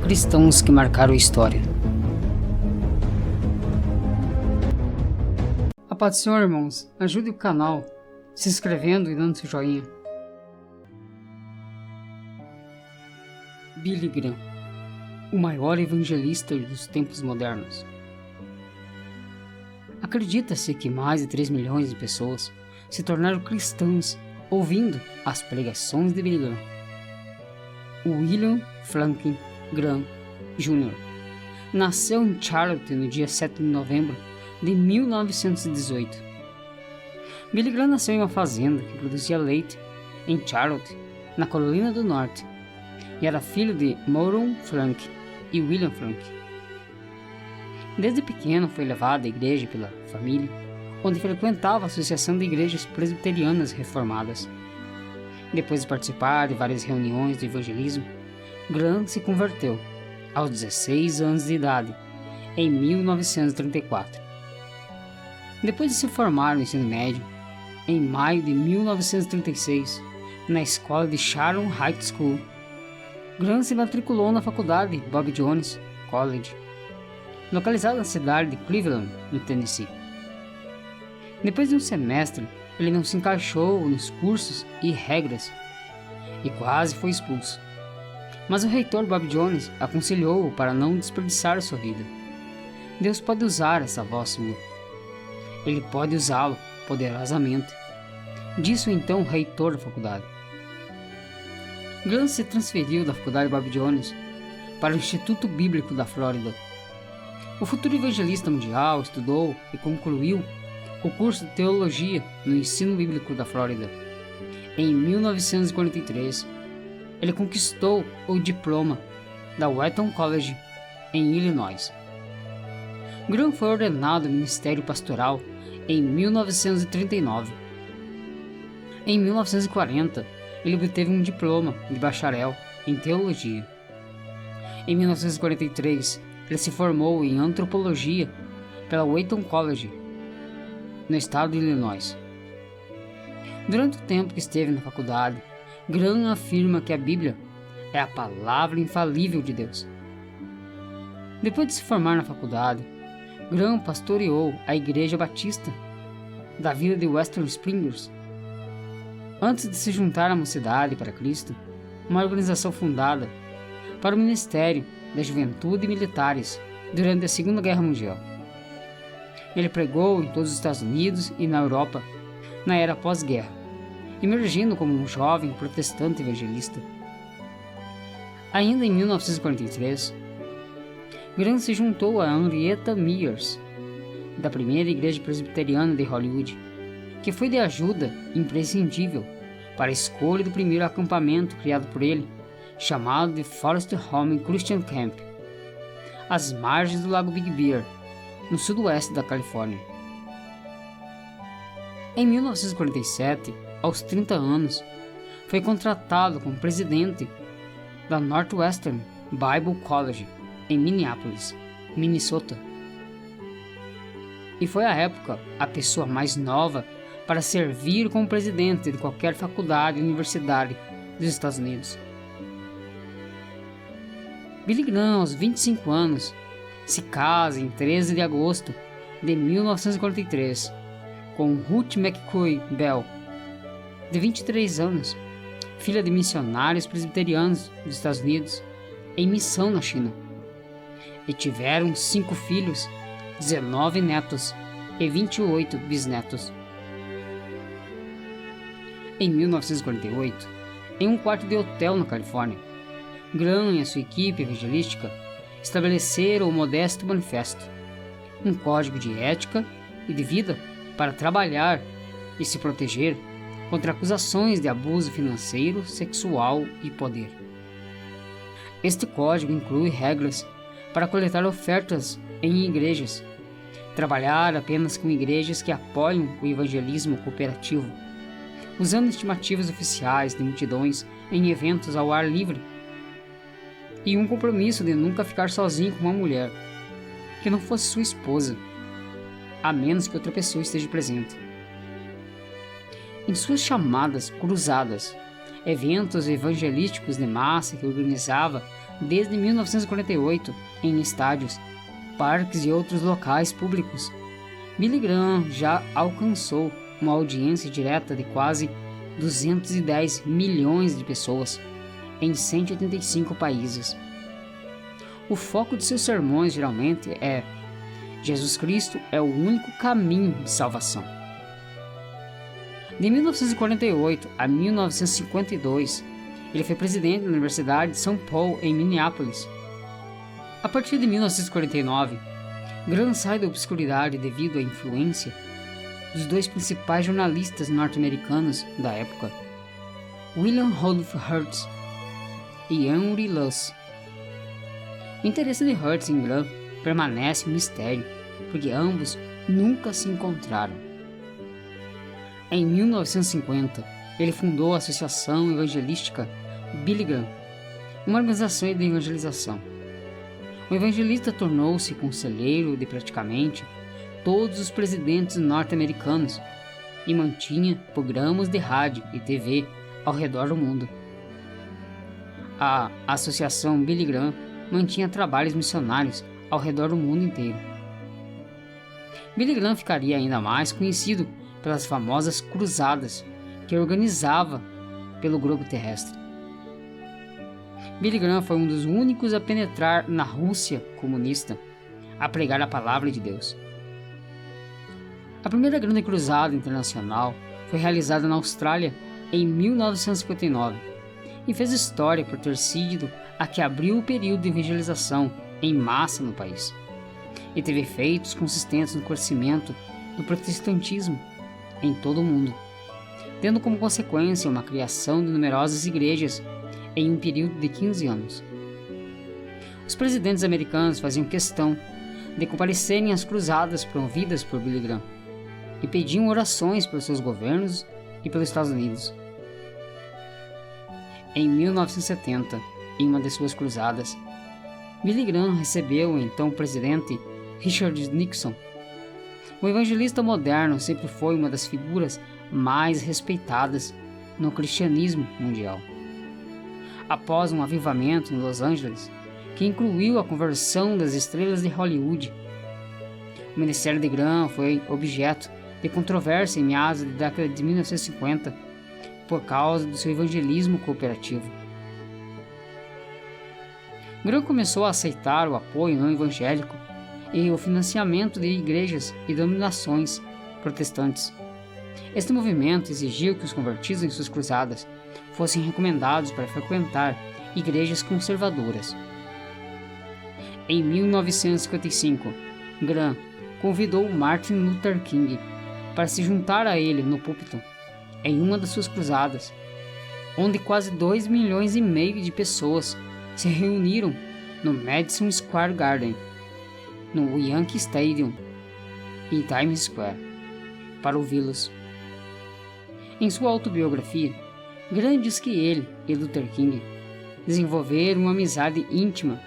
cristãos que marcaram a história. A paz do Senhor, irmãos. Ajude o canal se inscrevendo e dando seu joinha. Billy Graham, o maior evangelista dos tempos modernos. Acredita-se que mais de 3 milhões de pessoas se tornaram cristãs ouvindo as pregações de Billy Graham. William Franklin Graham Jr. nasceu em Charlotte no dia 7 de novembro de 1918. Billy Graham nasceu em uma fazenda que produzia leite em Charlotte, na Carolina do Norte, e era filho de Moron Frank e William Frank. Desde pequeno foi levado à igreja pela família, onde frequentava a Associação de Igrejas Presbiterianas Reformadas. Depois de participar de várias reuniões de evangelismo, Graham se converteu aos 16 anos de idade, em 1934. Depois de se formar no ensino médio, em maio de 1936, na escola de Sharon High School, Graham se matriculou na faculdade Bob Jones College, localizada na cidade de Cleveland, no Tennessee. Depois de um semestre, ele não se encaixou nos cursos e regras e quase foi expulso. Mas o reitor Bob Jones aconselhou-o para não desperdiçar sua vida. Deus pode usar essa voz sua. Ele pode usá-lo poderosamente. Disse então o reitor da faculdade. Graham se transferiu da faculdade Bob Jones para o Instituto Bíblico da Flórida. O futuro evangelista mundial estudou e concluiu o curso de teologia no ensino bíblico da Flórida. Em 1943, ele conquistou o diploma da Wheaton College em Illinois. Graham foi ordenado ao ministério pastoral em 1939. Em 1940, ele obteve um diploma de bacharel em teologia. Em 1943, ele se formou em antropologia pela Wheaton College, no estado de Illinois. Durante o tempo que esteve na faculdade, Graham afirma que a Bíblia é a palavra infalível de Deus. Depois de se formar na faculdade, Graham pastoreou a Igreja Batista da vila de Western Springs, antes de se juntar à Mocidade para Cristo, uma organização fundada para o Ministério da Juventude e Militares durante a Segunda Guerra Mundial. Ele pregou em todos os Estados Unidos e na Europa na era pós-guerra, emergindo como um jovem protestante evangelista. Ainda em 1943, Graham se juntou a Henrietta Mears, da primeira igreja presbiteriana de Hollywood, que foi de ajuda imprescindível para a escolha do primeiro acampamento criado por ele, chamado de Forest Home Christian Camp, às margens do Lago Big Bear, no sudoeste da Califórnia. Em 1947, aos 30 anos, foi contratado como presidente da Northwestern Bible College, em Minneapolis, Minnesota. E foi à época a pessoa mais nova para servir como presidente de qualquer faculdade ou universidade dos Estados Unidos. Billy Graham, aos 25 anos, se casa em 13 de agosto de 1943 com Ruth McCoy Bell, de 23 anos, filha de missionários presbiterianos dos Estados Unidos em missão na China. E tiveram 5 filhos, 19 netos e 28 bisnetos. Em 1948, em um quarto de hotel na Califórnia, Graham e a sua equipe evangelística estabeleceram o Modesto Manifesto, um código de ética e de vida para trabalhar e se proteger contra acusações de abuso financeiro, sexual e poder. Este código inclui regras para coletar ofertas em igrejas, trabalhar apenas com igrejas que apoiam o evangelismo cooperativo, usando estimativas oficiais de multidões em eventos ao ar livre, e um compromisso de nunca ficar sozinho com uma mulher que não fosse sua esposa, a menos que outra pessoa esteja presente. Em suas chamadas cruzadas, eventos evangelísticos de massa que organizava desde 1948 em estádios, parques e outros locais públicos. Billy Graham já alcançou uma audiência direta de quase 210 milhões de pessoas em 185 países. O foco de seus sermões geralmente é: Jesus Cristo é o único caminho de salvação. De 1948 a 1952, ele foi presidente da Universidade de São Paulo em Minneapolis. A partir de 1949, Graham sai da obscuridade devido à influência dos dois principais jornalistas norte-americanos da época, William Randolph Hearst e Henry Luce. O interesse de Hearst em Graham permanece um mistério, porque ambos nunca se encontraram. Em 1950, ele fundou a Associação Evangelística Billy Graham, uma organização de evangelização. O evangelista tornou-se conselheiro de praticamente todos os presidentes norte-americanos e mantinha programas de rádio e TV ao redor do mundo. A Associação Billy Graham mantinha trabalhos missionários ao redor do mundo inteiro. Billy Graham ficaria ainda mais conhecido pelas famosas cruzadas que organizava pelo globo terrestre. Billy Graham foi um dos únicos a penetrar na Rússia comunista, a pregar a palavra de Deus. A primeira grande cruzada internacional foi realizada na Austrália em 1959 e fez história por ter sido a que abriu o período de evangelização em massa no país, e teve efeitos consistentes no crescimento do protestantismo em todo o mundo, tendo como consequência uma criação de numerosas igrejas em um período de 15 anos. Os presidentes americanos faziam questão de comparecerem às cruzadas promovidas por Billy Graham e pediam orações pelos seus governos e pelos Estados Unidos. Em 1970, em uma de suas cruzadas, Billy Graham recebeu o então presidente Richard Nixon. O evangelista moderno sempre foi uma das figuras mais respeitadas no cristianismo mundial. Após um avivamento em Los Angeles, que incluiu a conversão das estrelas de Hollywood, o ministério de Graham foi objeto de controvérsia em meados da década de 1950 por causa do seu evangelismo cooperativo. Graham começou a aceitar o apoio não evangélico e o financiamento de igrejas e denominações protestantes. Este movimento exigiu que os convertidos em suas cruzadas fossem recomendados para frequentar igrejas conservadoras. Em 1955, Graham convidou Martin Luther King para se juntar a ele no púlpito em uma das suas cruzadas, onde quase 2,5 milhões de pessoas se reuniram no Madison Square Garden, no Yankee Stadium e Times Square para ouvi-los. Em sua autobiografia, Graham diz que ele e Luther King desenvolveram uma amizade íntima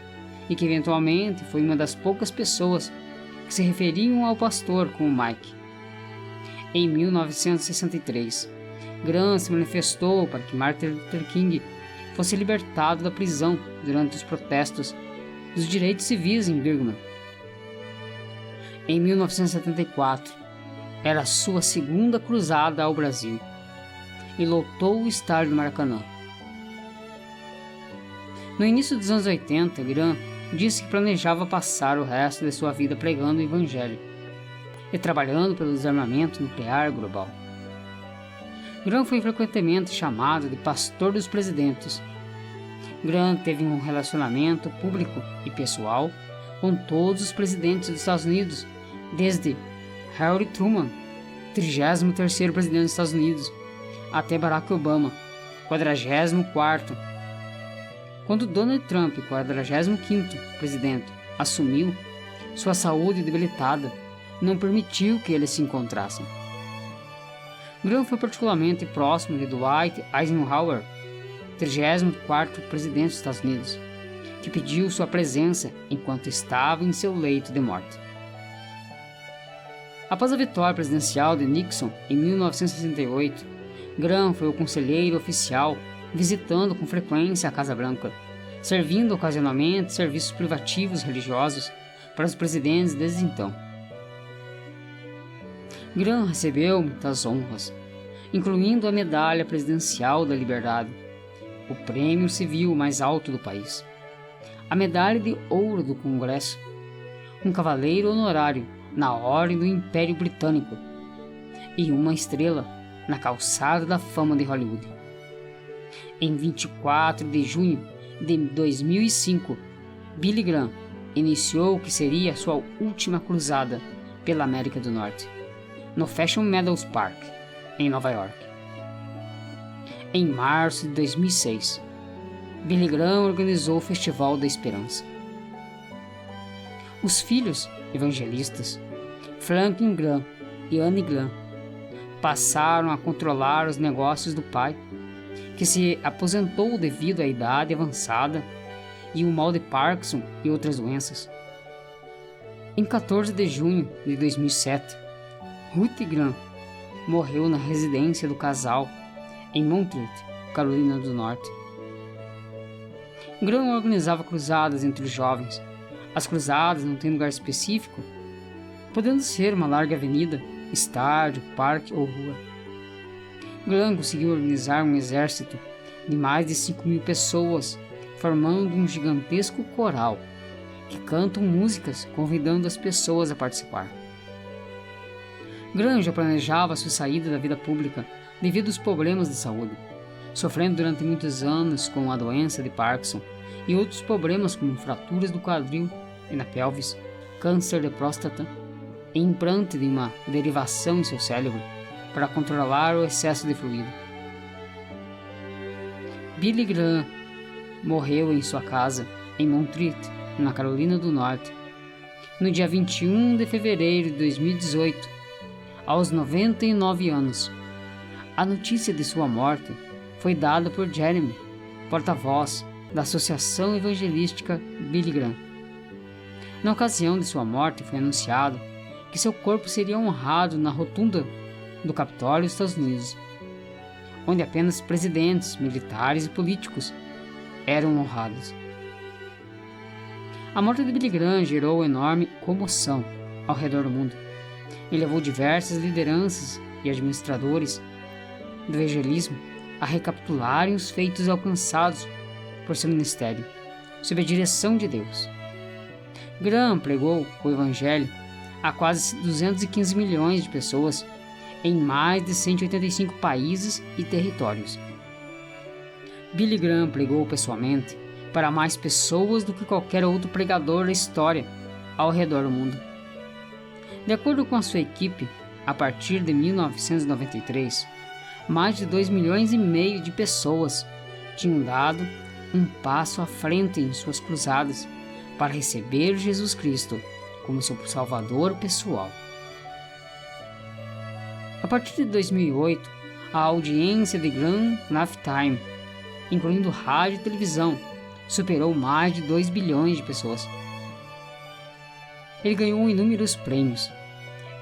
e que eventualmente foi uma das poucas pessoas que se referiam ao pastor como Mike. Em 1963, Graham se manifestou para que Martin Luther King fosse libertado da prisão durante os protestos dos direitos civis em Birmingham. Em 1974, era sua segunda cruzada ao Brasil e lotou o estádio do Maracanã. No início dos anos 80, Graham disse que planejava passar o resto de sua vida pregando o Evangelho e trabalhando pelo desarmamento nuclear global. Graham foi frequentemente chamado de pastor dos presidentes. Graham teve um relacionamento público e pessoal com todos os presidentes dos Estados Unidos, desde Harry Truman, 33º presidente dos Estados Unidos, até Barack Obama, 44º. Quando Donald Trump, 45º presidente, assumiu, sua saúde debilitada não permitiu que eles se encontrassem. Graham foi particularmente próximo de Dwight Eisenhower, 34º presidente dos Estados Unidos, que pediu sua presença enquanto estava em seu leito de morte. Após a vitória presidencial de Nixon em 1968, Graham foi o conselheiro oficial visitando com frequência a Casa Branca, servindo ocasionalmente serviços privativos religiosos para os presidentes desde então. Graham recebeu muitas honras, incluindo a Medalha Presidencial da Liberdade, o prêmio civil mais alto do país, a Medalha de Ouro do Congresso, um cavaleiro honorário na Ordem do Império Britânico e uma estrela na Calçada da Fama de Hollywood. Em 24 de junho de 2005, Billy Graham iniciou o que seria sua última cruzada pela América do Norte, no Fashion Meadows Park, em Nova York. Em março de 2006, Billy Graham organizou o Festival da Esperança. Os filhos evangelistas, Franklin Graham e Annie Graham, passaram a controlar os negócios do pai, que se aposentou devido à idade avançada e o mal de Parkinson e outras doenças. Em 14 de junho de 2007, Ruth Graham morreu na residência do casal em Montreat, Carolina do Norte. Graham organizava cruzadas entre os jovens, as cruzadas não têm lugar específico, podendo ser uma larga avenida, estádio, parque ou rua. Graham conseguiu organizar um exército de mais de 5.000 pessoas, formando um gigantesco coral que cantam músicas convidando as pessoas a participar. Graham já planejava sua saída da vida pública devido aos problemas de saúde, sofrendo durante muitos anos com a doença de Parkinson e outros problemas como fraturas do quadril e na pelvis, câncer de próstata e implante de uma derivação em seu cérebro para controlar o excesso de fluido. Billy Graham morreu em sua casa em Montreat, na Carolina do Norte, no dia 21 de fevereiro de 2018, aos 99 anos. A notícia de sua morte foi dada por Jeremy, porta-voz da Associação Evangelística Billy Graham. Na ocasião de sua morte foi anunciado que seu corpo seria honrado na rotunda do Capitólio dos Estados Unidos, onde apenas presidentes, militares e políticos eram honrados. A morte de Billy Graham gerou enorme comoção ao redor do mundo e levou diversas lideranças e administradores do evangelismo a recapitularem os feitos alcançados por seu ministério, sob a direção de Deus. Graham pregou o Evangelho a quase 215 milhões de pessoas em mais de 185 países e territórios. Billy Graham pregou pessoalmente para mais pessoas do que qualquer outro pregador da história ao redor do mundo. De acordo com a sua equipe, a partir de 1993, mais de 2,5 milhões de pessoas tinham dado um passo à frente em suas cruzadas para receber Jesus Cristo como seu Salvador pessoal. A partir de 2008, a audiência de Graham Lifetime, incluindo rádio e televisão, superou mais de 2 bilhões de pessoas. Ele ganhou inúmeros prêmios,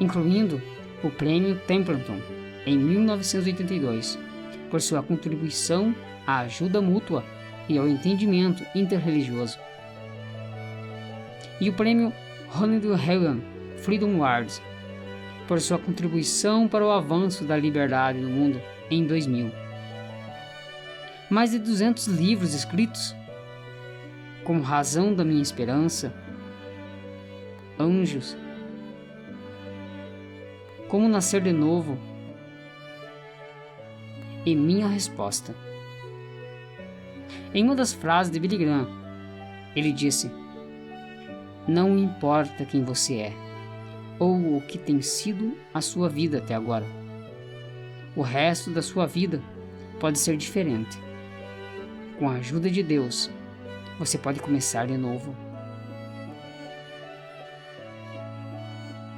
incluindo o Prêmio Templeton em 1982, por sua contribuição à ajuda mútua e ao entendimento interreligioso, e o Prêmio Ronald Reagan Freedom Awards, por sua contribuição para o avanço da liberdade no mundo em 2000. Mais de 200 livros escritos, como Razão da Minha Esperança, Anjos, Como Nascer de Novo e Minha Resposta. Em uma das frases de Billy Graham, ele disse: "Não importa quem você é, ou o que tem sido a sua vida até agora. O resto da sua vida pode ser diferente. Com a ajuda de Deus, você pode começar de novo."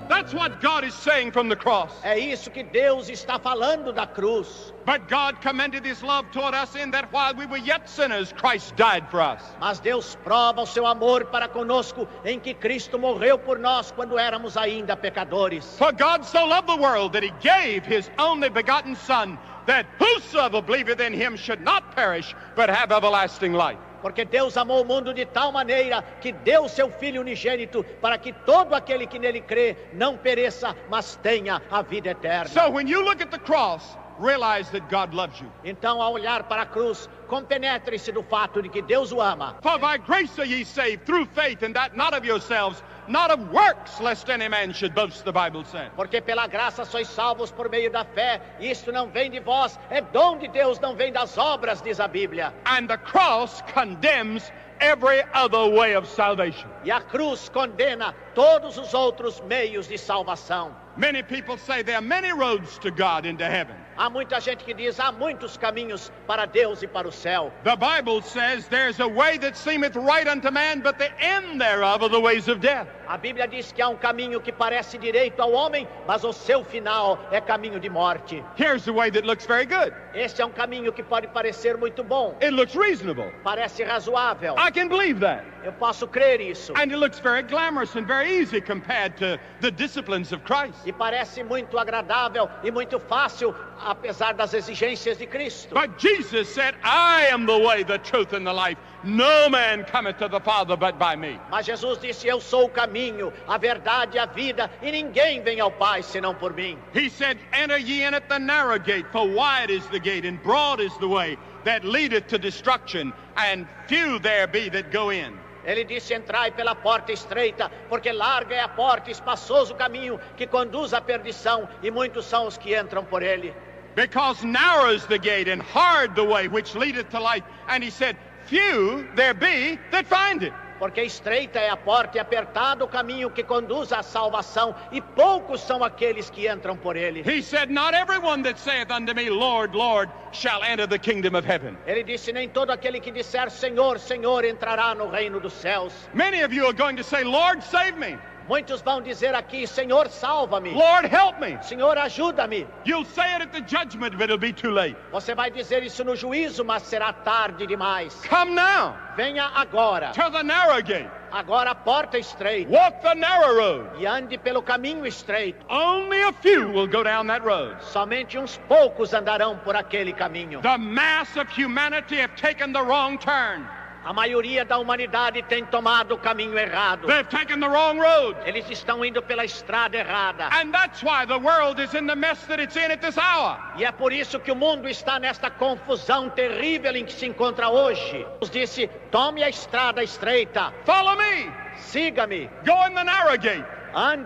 That's what God is saying from the cross. É isso que Deus está falando da cruz. But God commended his love toward us in that while we were yet sinners, Christ died for us. Mas Deus prova o seu amor para conosco em que Cristo morreu por nós quando éramos ainda pecadores. For God so loved the world that he gave his only begotten Son, that whosoever believeth in him should not perish, but have everlasting life. Porque Deus amou o mundo de tal maneira que deu seu Filho unigênito para que todo aquele que nele crê não pereça, mas tenha a vida eterna. So when you look at the cross, realize that God loves you. Então, ao olhar para a cruz, compenetre-se do fato de que Deus o ama. For by grace are ye saved through faith, and that not of yourselves, not of works, lest any man should boast, the Bible says. Porque pela graça sois salvos por meio da fé. Isto não vem de vós, é dom de Deus, não vem das obras, diz a Bíblia. And the cross condemns every other way of salvation. E a cruz condena todos os outros meios de salvação. Many people say there are many roads to God into heaven. Há muita gente que diz, há muitos caminhos para Deus e para o céu. The Bible says there's a way that seemeth right unto man, but the end thereof are the ways of death. A Bíblia diz que há um caminho que parece direito ao homem, mas o seu final é caminho de morte. Here's the way that looks very good. Este é um caminho que pode parecer muito bom. It looks reasonable. Parece razoável. I can believe that. Eu posso crer isso. And it looks very glamorous and very easy compared to the disciplines of Christ. E parece muito agradável e muito fácil, apesar das exigências de Cristo. But Jesus said, I am the way, the truth, and the life. No man cometh to the Father but by me. Mas Jesus disse, eu sou o caminho, a verdade e a vida, e ninguém vem ao Pai senão por mim. He said, enter ye in at the narrow gate, for wide is the gate, and broad is the way that leadeth to destruction, and few there be that go in. Ele disse, entrai pela porta estreita, porque larga é a porta, espaçoso o caminho que conduz à perdição, e muitos são os que entram por ele. Because narrow is the gate, and hard the way which leadeth to life. And he said, few there be that find it. Porque estreita é a porta e apertado o caminho que conduz à salvação, e poucos são aqueles que entram por ele. He said, not everyone that saith unto me, Lord, Lord, shall enter the kingdom of heaven. Ele disse, nem todo aquele que disser Senhor, Senhor entrará no reino dos céus. Many of you are going to say, Lord, save me. Muitos vão dizer aqui, Senhor, salva-me. Lord, help me. Senhor, ajuda-me. You'll say it at the judgment, but it'll be too late. Você vai dizer isso no juízo, mas será tarde demais. Come now Venha agora. to the narrow gate. Agora a porta estreita. Walk the narrow road. E ande pelo caminho estreito. Only a few will go down that road. Somente uns poucos andarão por aquele caminho. The mass of humanity have taken the wrong turn. A maioria da humanidade tem tomado o caminho errado. They've taken the wrong road. Eles estão indo pela estrada errada. And that's why the world is in the mess that it's in at this hour. E é por isso que o mundo está nesta confusão terrível em que se encontra hoje. Deus disse, tome a estrada estreita. Follow me. Siga-me. Go in the narrow gate.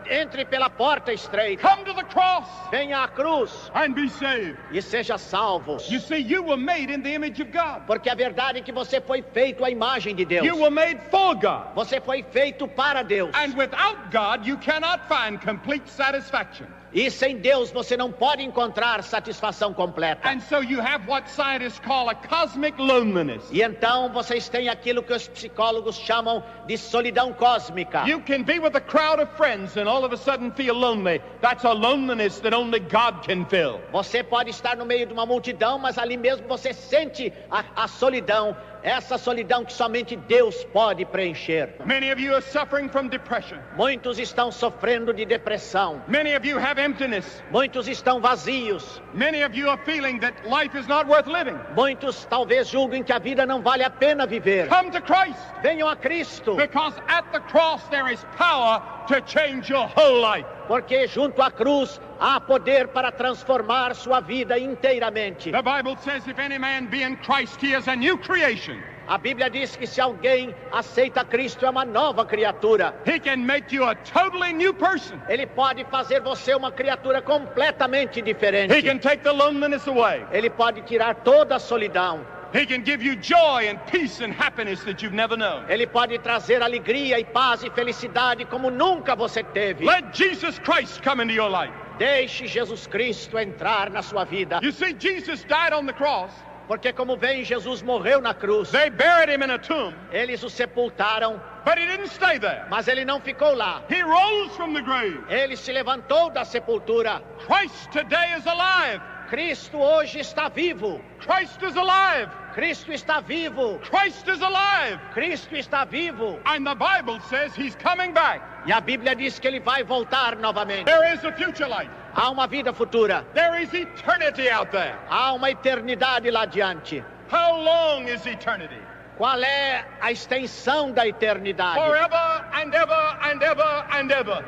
Entre pela porta estreita. Come to the cross Venha à cruz and be saved. e seja salvo. You see, you were made in the image of God. Porque a verdade é que você foi feito à imagem de Deus. You were made for God. Você foi feito para Deus. And without God, you cannot find complete satisfaction. E sem Deus você não pode encontrar satisfação completa. And so you have what scientists call a cosmic loneliness. E então vocês têm aquilo que os psicólogos chamam de solidão cósmica. You can be with a crowd of friends and all of a sudden feel lonely. That's a loneliness that only God can fill. Você pode estar no meio de uma multidão, mas ali mesmo você sente a solidão. Essa solidão que somente Deus pode preencher. Many of you are suffering from depression. Muitos estão sofrendo de depressão. Many of you have emptiness. Muitos estão vazios. Many of you are feeling that life is not worth living. Muitos talvez julguem que a vida não vale a pena viver. Come to Christ. Venham a Cristo. Because at the cross there is power to change your whole life. Porque junto à cruz há poder para transformar sua vida inteiramente. The Bible says if any man be in Christ, he is a new creation. A Bíblia diz que se alguém aceita Cristo é uma nova criatura. He can make you a totally new person. Ele pode fazer você uma criatura completamente diferente. He can take the loneliness away. Ele pode tirar toda a solidão. He can give you joy and peace and happiness that you've never known. Ele pode trazer alegria e paz e felicidade como nunca você teve. Let Jesus Christ come into your life. Deixe Jesus Cristo entrar na sua vida. You see, Jesus died on the cross. Porque como vem, Jesus morreu na cruz. They buried him in a tomb. Eles o sepultaram. But he didn't stay there. Mas ele não ficou lá. He rose from the grave. Ele se levantou da sepultura. Christ today is alive. Cristo hoje está vivo. Christ is alive. Cristo está vivo. Christ is alive. Cristo está vivo. And the Bible says he's coming back. E a Bíblia diz que ele vai voltar novamente. There is a future life. Há uma vida futura. There is eternity out there. Há uma eternidade lá adiante. How long is eternity? Qual é a extensão da eternidade? Forever and ever and ever and ever.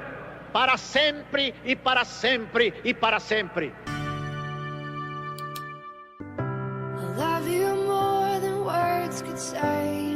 Para sempre e para sempre e para sempre. I love you more than words could say.